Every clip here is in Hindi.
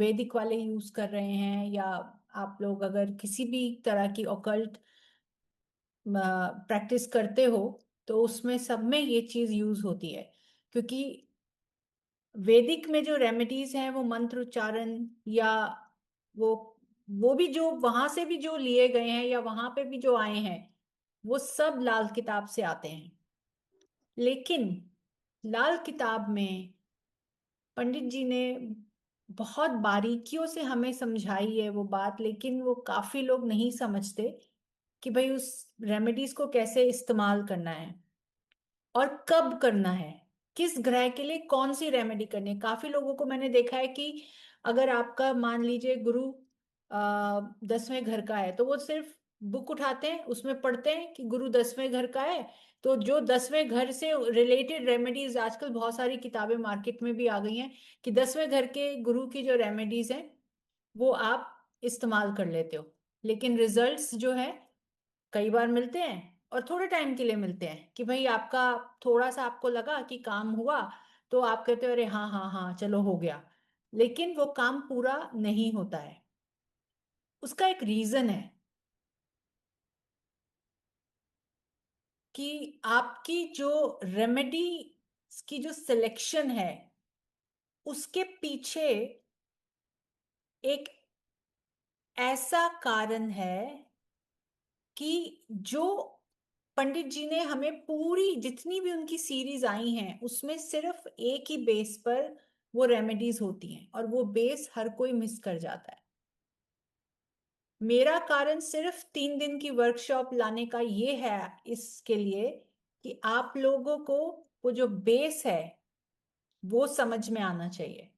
वैदिक वाले यूज कर रहे हैं, या आप लोग अगर किसी भी तरह की ऑकल्ट प्रैक्टिस करते हो, तो उसमें सब में ये चीज यूज होती है। क्योंकि वैदिक में जो रेमेडीज हैं वो मंत्र उच्चारण, या वो वो भी जो वहां से भी जो लिए गए हैं या वहां पे भी जो आए हैं, वो सब लाल किताब से आते हैं। लेकिन लाल किताब में पंडित जी ने बहुत बारीकियों से हमें समझाई है वो बात, लेकिन वो काफी लोग नहीं समझते कि भाई उस रेमेडीज को कैसे इस्तेमाल करना है और कब करना है, किस ग्रह के लिए कौन सी रेमेडी करनी है। काफी लोगों को मैंने देखा है कि अगर आपका मान लीजिए गुरु 10वें घर का है, तो वो सिर्फ बुक उठाते हैं, उसमें पढ़ते हैं कि गुरु 10वें घर का है, तो जो 10वें घर से रिलेटेड रेमेडीज, आजकल बहुत सारी किताबें मार्केट में भी आ गई हैं कि 10वें घर के गुरु की जो रेमेडीज हैं वो आप इस्तेमाल कर लेते हो। लेकिन रिजल्ट्स जो है कई बार मिलते हैं और थोड़े टाइम के लिए मिलते हैं कि भाई आपका थोड़ा सा आपको लगा कि काम हुआ, तो आप कहते हो अरे हाँ हाँ हाँ चलो हो गया, लेकिन वो काम पूरा नहीं होता है। उसका एक रीजन है कि आपकी जो रेमेडी की जो सिलेक्शन है उसके पीछे एक ऐसा कारण है कि जो पंडित जी ने हमें पूरी जितनी भी उनकी सीरीज आई हैं उसमें सिर्फ एक ही बेस पर वो रेमेडीज होती हैं, और वो बेस हर कोई मिस कर जाता है। मेरा कारण सिर्फ 3 दिन की वर्कशॉप लाने का ये है, इसके लिए कि आप लोगों को वो जो बेस है वो समझ में आना चाहिए।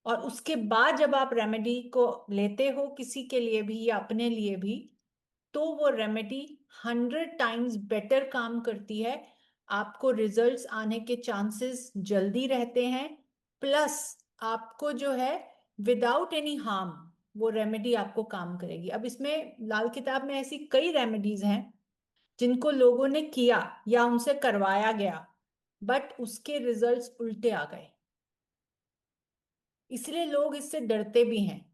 और उसके बाद जब आप रेमेडी को लेते हो किसी के लिए भी या अपने लिए भी, तो वो रेमेडी 100 टाइम्स बेटर काम करती है। आपको रिजल्ट्स आने के चांसेस जल्दी रहते हैं। प्लस आपको जो है विदाउट एनी हार्म वो रेमेडी आपको काम करेगी। अब इसमें लाल किताब में ऐसी कई रेमेडीज हैं जिनको लोगों ने किया या उनसे करवाया गया, बट उसके रिजल्ट्स उल्टे आ गए, इसलिए लोग इससे डरते भी हैं।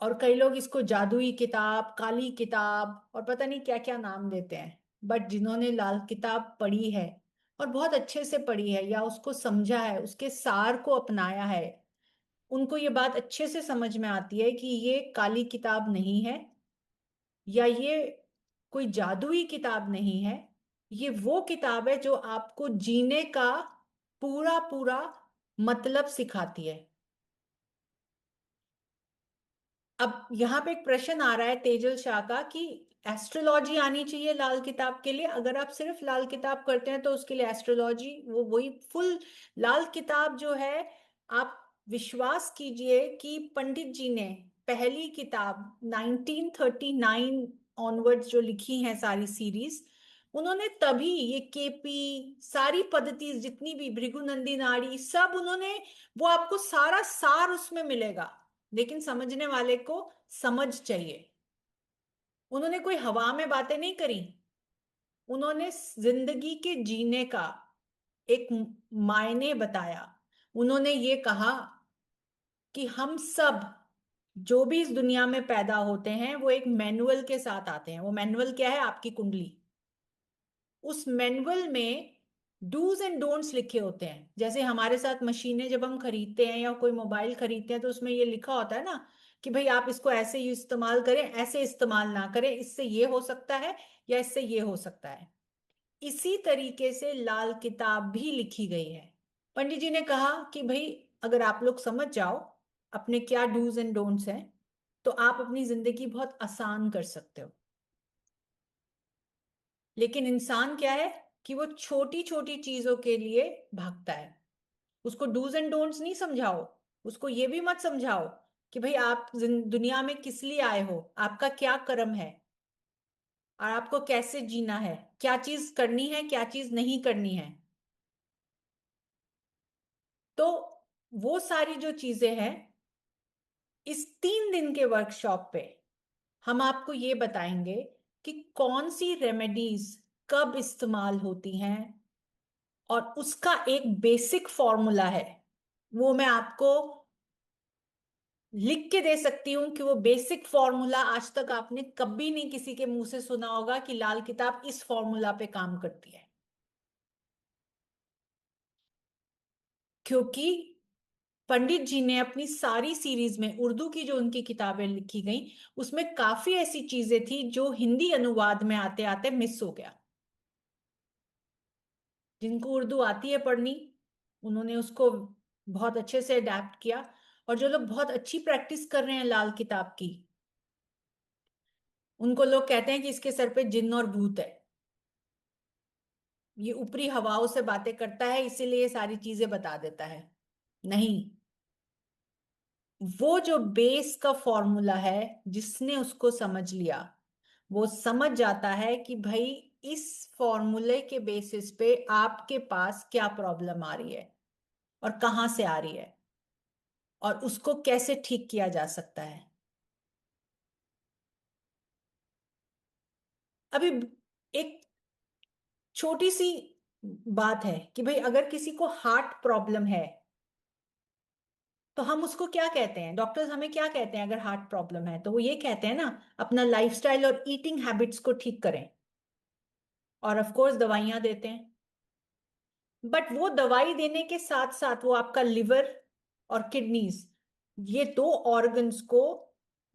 और कई लोग इसको जादुई किताब, काली किताब और पता नहीं क्या क्या नाम देते हैं। बट जिन्होंने लाल किताब पढ़ी है और बहुत अच्छे से पढ़ी है या उसको समझा है, उसके सार को अपनाया है, उनको ये बात अच्छे से समझ में आती है कि ये काली किताब नहीं है, या ये कोई जादुई किताब नहीं है। ये वो किताब है जो आपको जीने का पूरा पूरा मतलब सिखाती है। अब यहाँ पे एक प्रश्न आ रहा है तेजल शाह का कि एस्ट्रोलॉजी आनी चाहिए लाल किताब के लिए। अगर आप सिर्फ लाल किताब करते हैं तो उसके लिए एस्ट्रोलॉजी वो वही फुल लाल किताब जो है। आप विश्वास कीजिए कि पंडित जी ने पहली किताब 1939 ऑनवर्ड्स जो लिखी है सारी सीरीज, उन्होंने तभी ये केपी सारी पद्धति जितनी भी भृगुनंदी नाड़ी सब उन्होंने, वो आपको सारा सार उसमें मिलेगा। लेकिन समझने वाले को समझ चाहिए। उन्होंने कोई हवा में बातें नहीं करी, उन्होंने जिंदगी के जीने का एक मायने बताया। उन्होंने ये कहा कि हम सब जो भी इस दुनिया में पैदा होते हैं वो एक मैनुअल के साथ आते हैं। वो मैनुअल क्या है? आपकी कुंडली। उस मैनुअल में डूज एंड डोंट्स लिखे होते हैं। जैसे हमारे साथ मशीनें जब हम खरीदते हैं या कोई मोबाइल खरीदते हैं तो उसमें ये लिखा होता है ना कि भाई आप इसको ऐसे ही इस्तेमाल करें, ऐसे इस्तेमाल ना करें, इससे ये हो सकता है या इससे ये हो सकता है। इसी तरीके से लाल किताब भी लिखी गई है। पंडित जी ने कहा कि भाई अगर आप लोग समझ जाओ अपने क्या डूज एंड डोंट्स हैं, तो आप अपनी जिंदगी बहुत आसान कर सकते हो। लेकिन इंसान क्या है कि वो छोटी छोटी चीजों के लिए भागता है। उसको डूज एंड डोंट्स नहीं समझाओ, उसको ये भी मत समझाओ कि भाई आप दुनिया में किस लिए आए हो, आपका क्या कर्म है और आपको कैसे जीना है, क्या चीज करनी है क्या चीज नहीं करनी है। तो वो सारी जो चीजें हैं इस 3 दिन के वर्कशॉप पे हम आपको ये बताएंगे कि कौन सी रेमेडीज कब इस्तेमाल होती हैं, और उसका एक बेसिक फॉर्मूला है वो मैं आपको लिख के दे सकती हूँ कि वो बेसिक फॉर्मूला आज तक आपने कभी नहीं किसी के मुंह से सुना होगा कि लाल किताब इस फॉर्मूला पे काम करती है। क्योंकि पंडित जी ने अपनी सारी सीरीज में उर्दू की जो उनकी किताबें लिखी गई, उसमें काफी ऐसी चीजें थी जो हिंदी अनुवाद में आते आते मिस हो गया। जिनको उर्दू आती है पढ़नी, उन्होंने उसको बहुत अच्छे से अडेप्ट किया। और जो लोग बहुत अच्छी प्रैक्टिस कर रहे हैं लाल किताब की, उनको लोग कहते हैं कि इसके सर पे जिन्न और भूत है, ये ऊपरी हवाओं से बातें करता है इसीलिए ये सारी चीजें बता देता है। नहीं, वो जो बेस का फॉर्मूला है, जिसने उसको समझ लिया, वो समझ जाता है कि भाई इस फॉर्मूले के बेसिस पे आपके पास क्या प्रॉब्लम आ रही है और कहां से आ रही है और उसको कैसे ठीक किया जा सकता है। अभी एक छोटी सी बात है कि भाई अगर किसी को हार्ट प्रॉब्लम है, तो हम उसको क्या कहते हैं, डॉक्टर्स हमें क्या कहते हैं अगर हार्ट प्रॉब्लम है, तो वो ये कहते हैं ना, अपना लाइफस्टाइल और ईटिंग हैबिट्स को ठीक करें। और ऑफ कोर्स दवाइयां देते हैं। बट वो दवाई देने के साथ साथ वो आपका लिवर और किडनीज, ये दो ऑर्गन्स को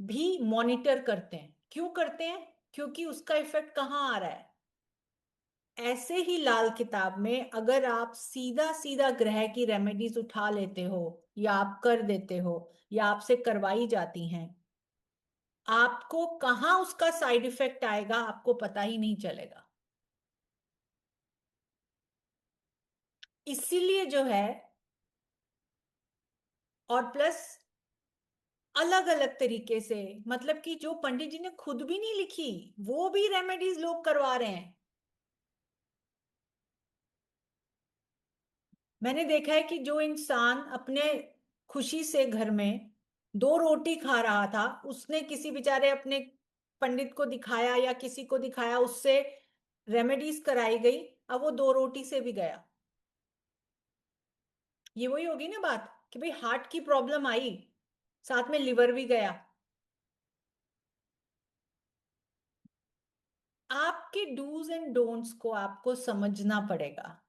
भी मॉनिटर करते हैं। क्यों करते हैं? क्योंकि उसका इफेक्ट कहाँ आ रहा है। ऐसे ही लाल किताब में अगर आप सीधा सीधा ग्रह की रेमेडीज उठा लेते हो, या आप कर देते हो, या आपसे करवाई जाती हैं, आपको कहाँ उसका साइड इफेक्ट आएगा आपको पता ही नहीं चलेगा। इसीलिए जो है, और प्लस अलग अलग तरीके से, मतलब कि जो पंडित जी ने खुद भी नहीं लिखी, वो भी रेमेडीज लोग करवा रहे हैं। मैंने देखा है कि जो इंसान अपने खुशी से घर में दो रोटी खा रहा था, उसने किसी बेचारे अपने पंडित को दिखाया या किसी को दिखाया, उससे रेमेडीज कराई गई, अब वो दो रोटी से भी गया। ये वही होगी ना बात कि भाई हार्ट की प्रॉब्लम आई, साथ में लिवर भी गया। आपके डूज एंड डोंट्स को आपको समझना पड़ेगा।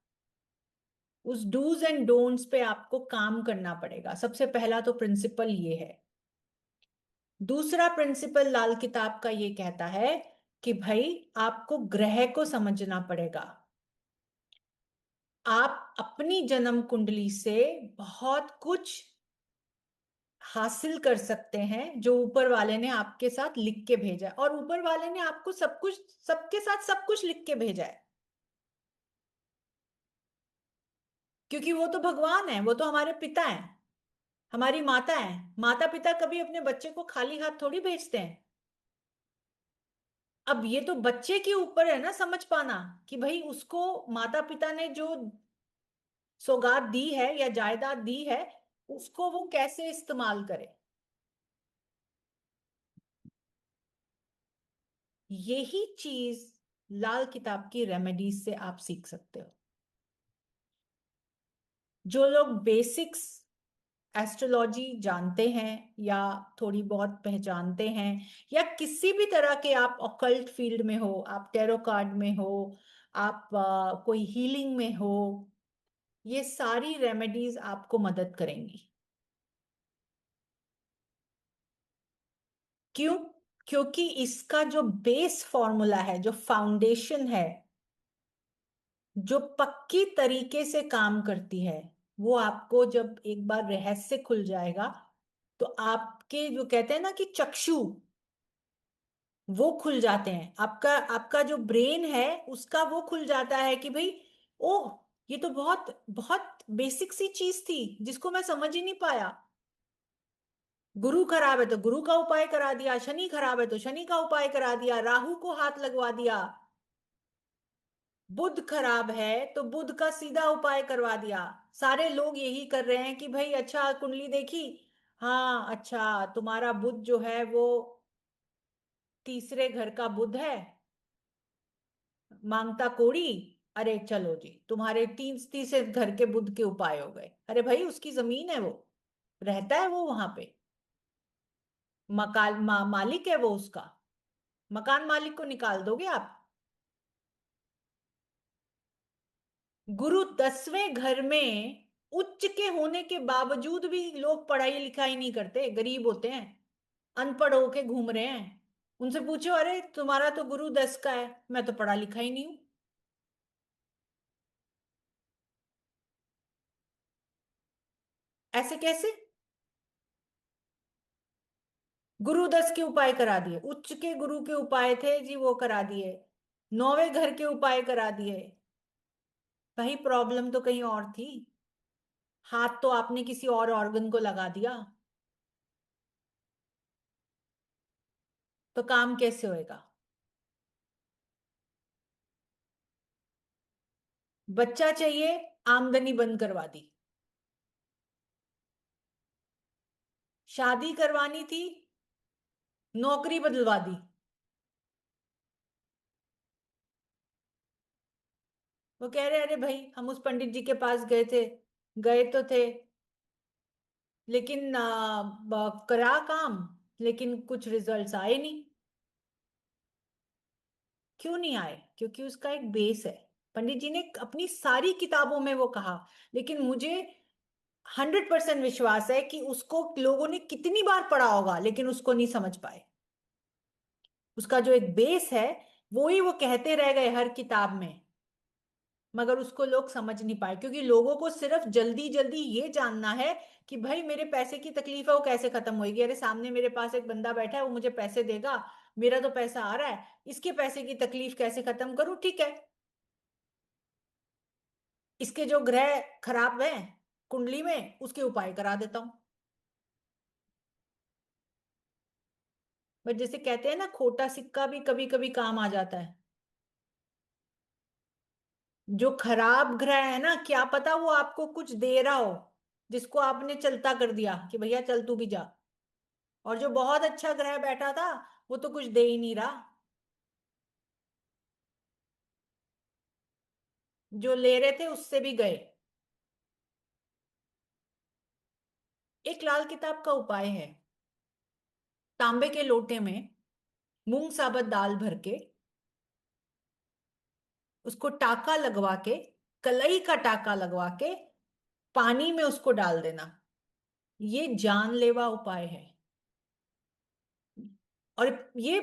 उस डूज एंड डोंट्स पे आपको काम करना पड़ेगा। सबसे पहला तो प्रिंसिपल ये है। दूसरा प्रिंसिपल लाल किताब का ये कहता है कि भाई आपको ग्रह को समझना पड़ेगा। आप अपनी जन्म कुंडली से बहुत कुछ हासिल कर सकते हैं जो ऊपर वाले ने आपके साथ लिख के भेजा है, और ऊपर वाले ने आपको सब कुछ, सबके साथ सब कुछ लिख के भेजा है। क्योंकि वो तो भगवान है, वो तो हमारे पिता हैं, हमारी माता है। माता पिता कभी अपने बच्चे को खाली हाथ थोड़ी भेजते हैं। अब ये तो बच्चे के ऊपर है ना समझ पाना कि भाई उसको माता पिता ने जो सौगात दी है या जायदाद दी है, उसको वो कैसे इस्तेमाल करे। यही चीज लाल किताब की रेमेडीज से आप सीख सकते हो। जो लोग बेसिक्स एस्ट्रोलॉजी जानते हैं या थोड़ी बहुत पहचानते हैं, या किसी भी तरह के आप ऑकल्ट फील्ड में हो, आप टैरो कार्ड में हो, आप कोई हीलिंग में हो, ये सारी रेमेडीज आपको मदद करेंगी। क्यों? क्योंकि इसका जो बेस फॉर्मूला है, जो फाउंडेशन है, जो पक्की तरीके से काम करती है, वो आपको जब एक बार रहस्य खुल जाएगा, तो आपके जो कहते हैं ना कि चक्षु, वो खुल जाते हैं। आपका आपका जो ब्रेन है उसका वो खुल जाता है कि भाई, ओह, ये तो बहुत बहुत बेसिक सी चीज थी जिसको मैं समझ ही नहीं पाया। गुरु खराब है तो गुरु का उपाय करा दिया, शनि खराब है तो शनि का उपाय करा दिया, राहु को हाथ लगवा दिया, बुध खराब है तो बुध का सीधा उपाय करवा दिया। सारे लोग यही कर रहे हैं कि भाई अच्छा कुंडली देखी, हाँ अच्छा तुम्हारा बुध जो है वो तीसरे घर का बुध है, मांगता कोड़ी, अरे चलो जी, तुम्हारे तीन तीसरे घर के बुध के उपाय हो गए। अरे भाई, उसकी जमीन है वो, रहता है वो वहां पे, मालिक है वो उसका। मकान मालिक को निकाल दोगे आप? गुरु 10वें घर में उच्च के होने के बावजूद भी लोग पढ़ाई लिखाई नहीं करते, गरीब होते हैं, अनपढ़ होके घूम रहे हैं। उनसे पूछो, अरे तुम्हारा तो गुरु 10 का है, मैं तो पढ़ा लिखा ही नहीं हूं। ऐसे कैसे? गुरु 10 के उपाय करा दिए, उच्च के गुरु के उपाय थे जी, वो करा दिए। 9वें घर के उपाय करा दिए। भाई प्रॉब्लम तो कहीं और थी। हाथ तो आपने किसी और ऑर्गन को लगा दिया, तो काम कैसे होएगा? बच्चा चाहिए, आमदनी बंद करवा दी। शादी करवानी थी, नौकरी बदलवा दी। वो कह रहे, अरे भाई हम उस पंडित जी के पास गए थे, गए तो थे, लेकिन करा काम, लेकिन कुछ रिजल्ट्स आए नहीं। क्यों नहीं आए? क्योंकि उसका एक बेस है। पंडित जी ने अपनी सारी किताबों में वो कहा, लेकिन मुझे 100% विश्वास है कि उसको लोगों ने कितनी बार पढ़ा होगा, लेकिन उसको नहीं समझ पाए। उसका जो एक बेस है, वो ही वो कहते रह गए हर किताब में, मगर उसको लोग समझ नहीं पाए, क्योंकि लोगों को सिर्फ जल्दी जल्दी ये जानना है कि भाई मेरे पैसे की तकलीफ है, वो कैसे खत्म होगी। अरे सामने मेरे पास एक बंदा बैठा है, वो मुझे पैसे देगा, मेरा तो पैसा आ रहा है, इसके पैसे की तकलीफ कैसे खत्म करूं? ठीक है, इसके जो ग्रह खराब हैं कुंडली में, उसके उपाय करा देता हूं। बट जैसे कहते हैं ना, खोटा सिक्का भी कभी कभी काम आ जाता है। जो खराब ग्रह है ना, क्या पता वो आपको कुछ दे रहा हो, जिसको आपने चलता कर दिया कि भैया चल तू भी जा। और जो बहुत अच्छा ग्रह बैठा था, वो तो कुछ दे ही नहीं रहा। जो ले रहे थे उससे भी गए। एक लाल किताब का उपाय है। तांबे के लोटे में मूंग साबत दाल भर के, उसको टाका लगवा के, कलई का टाका लगवा के, पानी में उसको डाल देना। ये जानलेवा उपाय है। और ये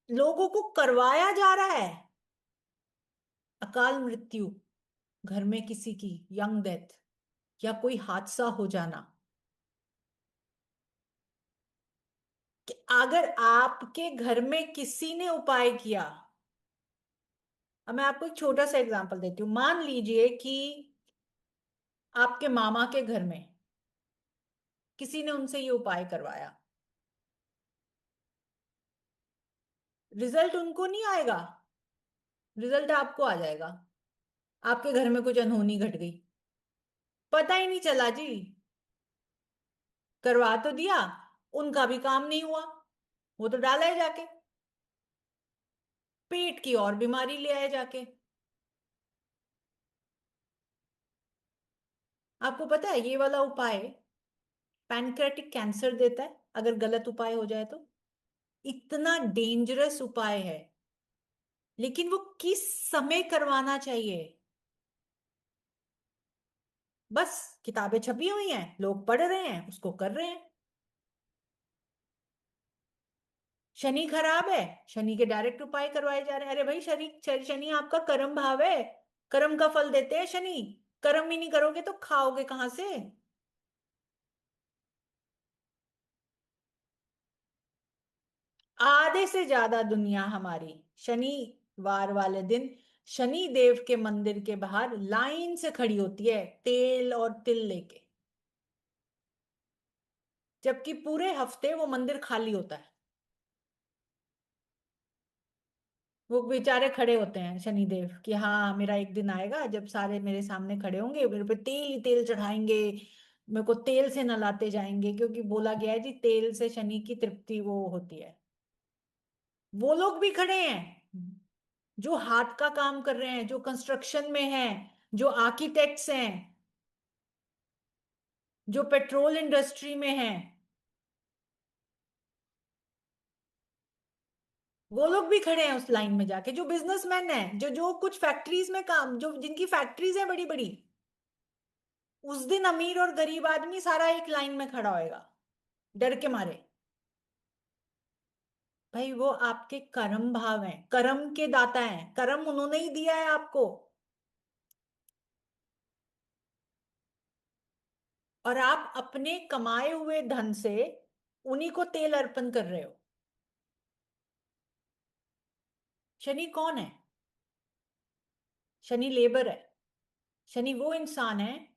लोगों को करवाया जा रहा है। अकाल मृत्यु, घर में किसी की यंग डेथ, या कोई हादसा हो जाना, कि अगर आपके घर में किसी ने उपाय किया। अब मैं आपको एक छोटा सा एग्जांपल देती हूँ। मान लीजिए कि आपके मामा के घर में किसी ने उनसे ये उपाय करवाया, रिजल्ट उनको नहीं आएगा, रिजल्ट आपको आ जाएगा। आपके घर में कुछ अनहोनी घट गई, पता ही नहीं चला जी, करवा तो दिया, उनका भी काम नहीं हुआ, वो तो डाला है जाके, पेट की और बीमारी ले आए जाके। आपको पता है ये वाला उपाय पैनक्रेटिक कैंसर देता है, अगर गलत उपाय हो जाए तो। इतना डेंजरस उपाय है, लेकिन वो किस समय करवाना चाहिए? बस किताबें छपी हुई हैं, लोग पढ़ रहे हैं, उसको कर रहे हैं। शनि खराब है, शनि के डायरेक्ट उपाय करवाए जा रहे हैं। अरे भाई, शनि शनि आपका कर्म भाव है, कर्म का फल देते हैं शनि। कर्म ही नहीं करोगे तो खाओगे कहां से? आधे से ज्यादा दुनिया हमारी शनिवार वाले दिन शनि देव के मंदिर के बाहर लाइन से खड़ी होती है, तेल और तिल लेके, जबकि पूरे हफ्ते वो मंदिर खाली होता है। वो बेचारे खड़े होते हैं शनिदेव कि हाँ मेरा एक दिन आएगा जब सारे मेरे सामने खड़े होंगे, मेरे पे तेल ही तेल चढ़ाएंगे, मेरे को तेल से नहलाते जाएंगे, क्योंकि बोला गया है जी तेल से शनि की तृप्ति वो होती है। वो लोग भी खड़े हैं, जो हाथ का काम कर रहे हैं, जो कंस्ट्रक्शन में हैं, जो आर्किटेक्ट्स हैं, जो पेट्रोल इंडस्ट्री में हैं, वो लोग भी खड़े हैं उस लाइन में जाके, जो बिजनेसमैन हैं, जो जो कुछ फैक्ट्रीज में काम, जो जिनकी फैक्ट्रीज हैं बड़ी बड़ी, उस दिन अमीर और गरीब आदमी सारा एक लाइन में खड़ा होएगा डर के मारे। भाई वो आपके कर्म भाव हैं, कर्म के दाता हैं, कर्म उन्होंने ही दिया है आपको, और आप अपने कमाए हुए धन से उन्हीं को तेल अर्पण कर रहे हो। शनि कौन है? शनि लेबर है। शनि वो इंसान है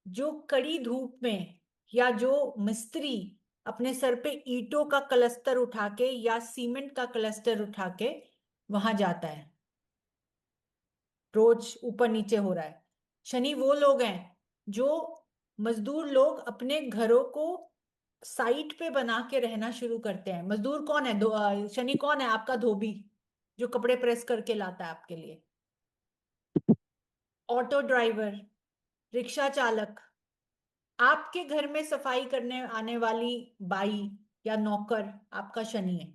जो कड़ी धूप में, या जो मिस्त्री अपने सर पे ईंटों का क्लस्टर उठा के या सीमेंट का क्लस्टर उठा के वहां जाता है, रोज ऊपर नीचे हो रहा है। शनि वो लोग हैं जो, मजदूर लोग अपने घरों को साइट पे बना के रहना शुरू करते हैं। मजदूर कौन है? शनि कौन है? आपका धोबी, जो कपड़े प्रेस करके लाता है आपके लिए। ऑटो ड्राइवर, रिक्शा चालक, आपके घर में सफाई करने आने वाली बाई या नौकर आपका शनि है,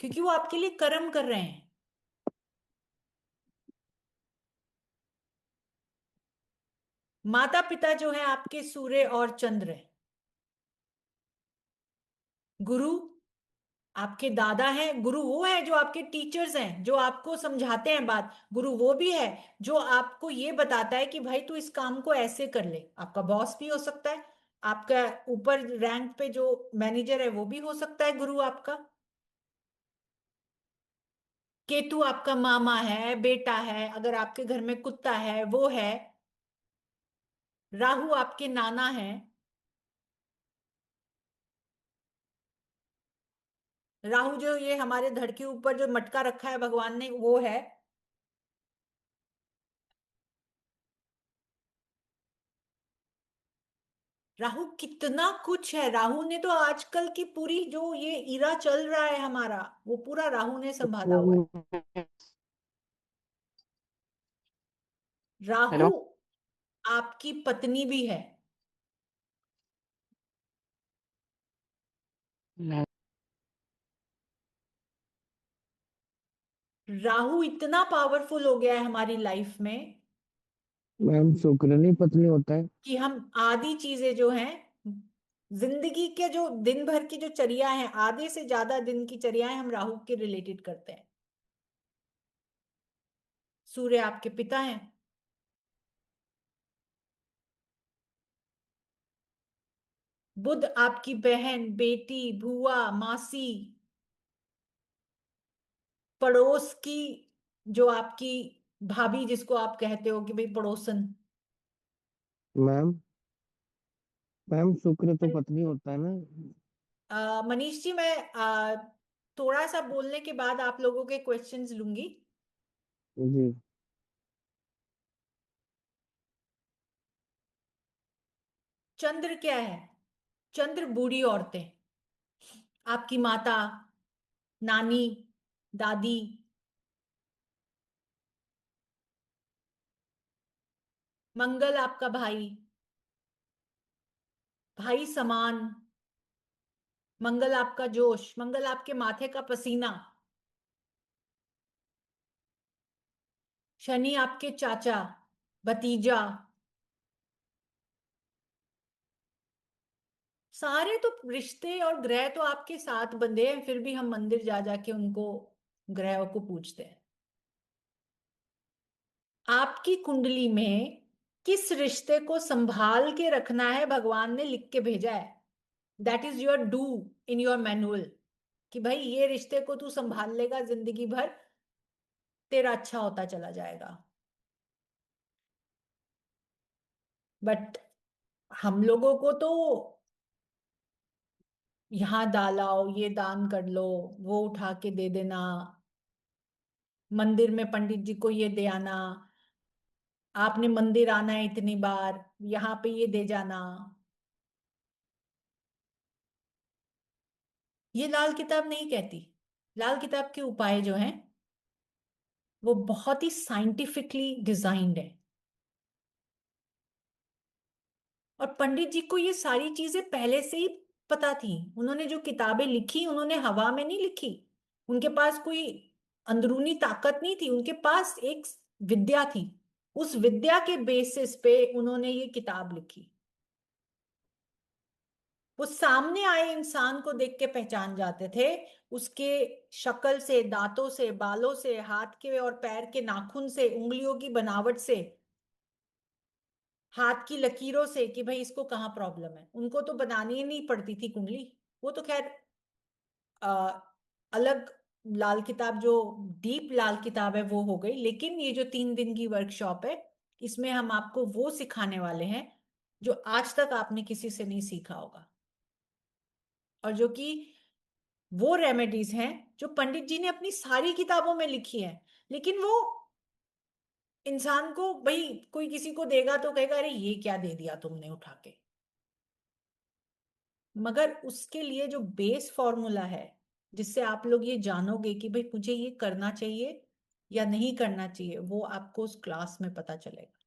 क्योंकि वो आपके लिए कर्म कर रहे हैं। माता पिता जो है आपके सूर्य और चंद्र है। गुरु आपके दादा हैं। गुरु वो है जो आपके टीचर्स हैं, जो आपको समझाते हैं बात। गुरु वो भी है जो आपको ये बताता है कि भाई तू इस काम को ऐसे कर ले। आपका बॉस भी हो सकता है, आपका ऊपर रैंक पे जो मैनेजर है वो भी हो सकता है गुरु आपका। केतु आपका मामा है, बेटा है, अगर आपके घर में कुत्ता है वो है। राहु आपके नाना है। राहु जो ये हमारे धड़ के ऊपर जो मटका रखा है भगवान ने, वो है। राहु कितना कुछ है। राहु ने तो आजकल की पूरी जो ये इरा चल रहा है हमारा, वो पूरा राहु ने संभाला हुआ है। राहु हेलो आपकी पत्नी भी है। मैम। राहु इतना पावरफुल हो गया है हमारी लाइफ में मैम शुक्र पत्नी होता है। कि हम आधी चीजें जो हैं, जिंदगी के जो दिन भर की जो चर्या है, आधे से ज्यादा दिन की चर्याएं हम राहु के रिलेटेड करते हैं। सूर्य आपके पिता हैं। बुध आपकी बहन, बेटी, बुआ, मासी, पड़ोस की, जो आपकी भाभी जिसको आप कहते हो कि भाई पड़ोसन। मैम मैम शुक्र तो पत्नी होता है ना। मनीष जी, मैं थोड़ा सा बोलने के बाद आप लोगों के क्वेश्चंस लूंगी। जी। चंद्र क्या है? चंद्र बूढ़ी औरतें, आपकी माता, नानी, दादी। मंगल आपका भाई, भाई समान। मंगल आपका जोश, मंगल आपके माथे का पसीना। शनि आपके चाचा, भतीजा। सारे तो रिश्ते और ग्रह तो आपके साथ बंधे हैं, फिर भी हम मंदिर जा जाके उनको, ग्रहों को पूजते हैं। आपकी कुंडली में किस रिश्ते को संभाल के रखना है भगवान ने लिख के भेजा है। That is your do in your manual, कि भाई ये रिश्ते को तू संभाल लेगा जिंदगी भर, तेरा अच्छा होता चला जाएगा। बट हम लोगों को तो यहाँ डालाओ, ये दान कर लो, वो उठा के दे देना, मंदिर में पंडित जी को ये दे आना, आपने मंदिर आना है इतनी बार, यहाँ पे ये दे जाना। ये लाल किताब नहीं कहती। लाल किताब के उपाय जो हैं वो बहुत ही साइंटिफिकली डिजाइंड है। और पंडित जी को ये सारी चीजें पहले से ही पता थी। उन्होंने जो किताबें लिखी उन्होंने हवा में नहीं लिखी। उनके पास कोई अंदरूनी ताकत नहीं थी, उनके पास एक विद्या थी। उस विद्या के बेसिस पे उन्होंने ये किताब लिखी। वो सामने आए इंसान को देख के पहचान जाते थे, उसके शक्ल से, दांतों से, बालों से, हाथ के और पैर के नाखून से, उंगलियों की बनावट से, हाथ की लकीरों से कि भाई इसको कहाँ प्रॉब्लम है। उनको तो बनानी ही नहीं पड़ती थी कुंडली। वो तो खैर आ, अलग लाल किताब, जो डीप लाल किताब है वो हो गई। लेकिन ये जो 3 दिन की वर्कशॉप है, इसमें हम आपको वो सिखाने वाले हैं जो आज तक आपने किसी से नहीं सीखा होगा। और जो कि वो रेमेडीज हैं जो पंडित जी ने अपनी सारी किताबों में लिखी है। लेकिन वो इंसान को, भाई कोई किसी को देगा तो कहेगा अरे ये क्या दे दिया तुमने उठा के। मगर उसके लिए जो बेस फॉर्मूला है, जिससे आप लोग ये जानोगे कि भाई मुझे ये करना चाहिए या नहीं करना चाहिए, वो आपको उस क्लास में पता चलेगा।